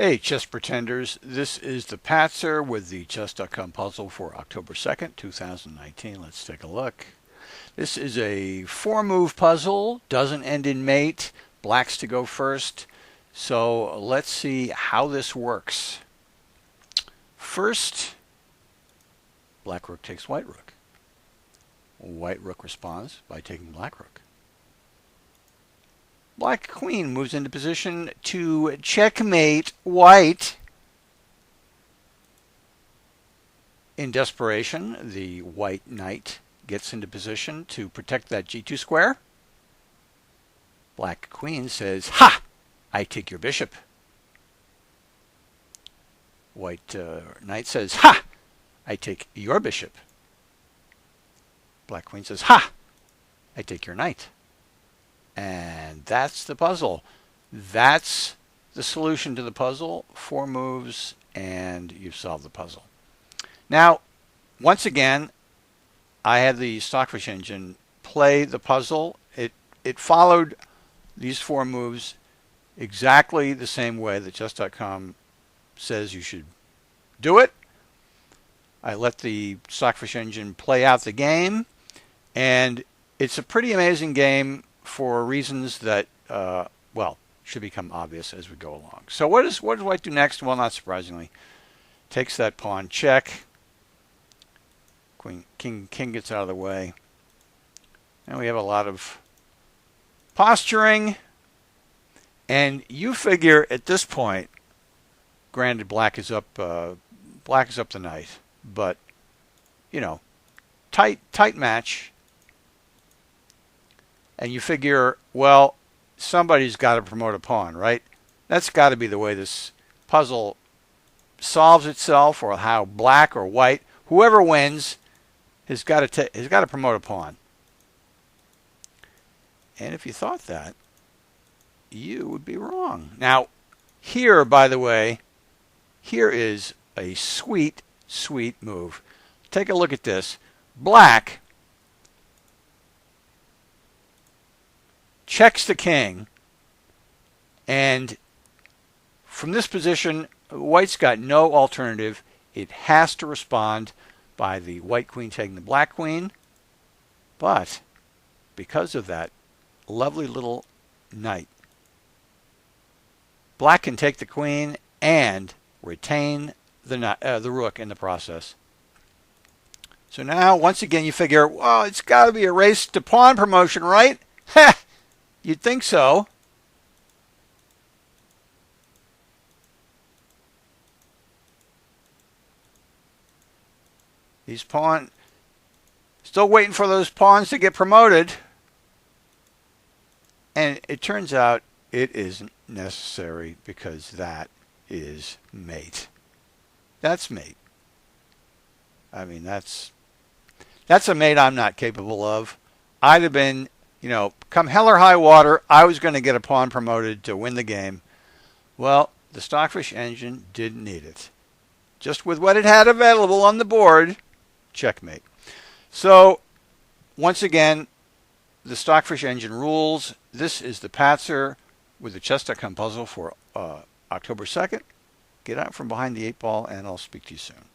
Hey, chess pretenders, this is the Patzer with the chess.com puzzle for October 2nd, 2019. Let's take a look. This is a 4-move puzzle, doesn't end in mate, black's to go first. So let's see how this works. First, black rook takes white rook. White rook responds by taking black rook. Black queen moves into position to checkmate white. In desperation, the white knight gets into position to protect that g2 square. Black queen says, "Ha! I take your bishop." White knight says, "Ha! I take your bishop." Black queen says, "Ha! I take your knight." And that's the puzzle. That's the solution to the puzzle. 4 moves and you've solved the puzzle. Now, once again, I had the Stockfish engine play the puzzle. It followed these 4 moves exactly the same way that chess.com says you should do it. I let the Stockfish engine play out the game, and it's a pretty amazing game for reasons that, should become obvious as we go along. So what does white do next? Well, not surprisingly, takes that pawn check. King gets out of the way. And we have a lot of posturing. And you figure at this point, granted black is up the knight, but tight match. And you figure, well, somebody's got to promote a pawn, right? That's got to be the way this puzzle solves itself, or how black or white, whoever wins, has got to promote a pawn. And if you thought that, you would be wrong. Now, here, by the way, here is a sweet, sweet move. Take a look at this. Black checks the king, and from this position, white's got no alternative. It has to respond by the white queen taking the black queen, but because of that lovely little knight, black can take the queen and retain the rook in the process. So now, once again, you figure, well, it's got to be a race to pawn promotion, right? You'd think so. These pawns, still waiting for those pawns to get promoted. And it turns out it isn't necessary, because that is mate. That's mate. I mean, that's a mate I'm not capable of. I'd have been, come hell or high water, I was going to get a pawn promoted to win the game. Well, the Stockfish engine didn't need it. Just with what it had available on the board, checkmate. So, once again, the Stockfish engine rules. This is the Patzer with the chess.com puzzle for October 2nd. Get out from behind the 8 ball, and I'll speak to you soon.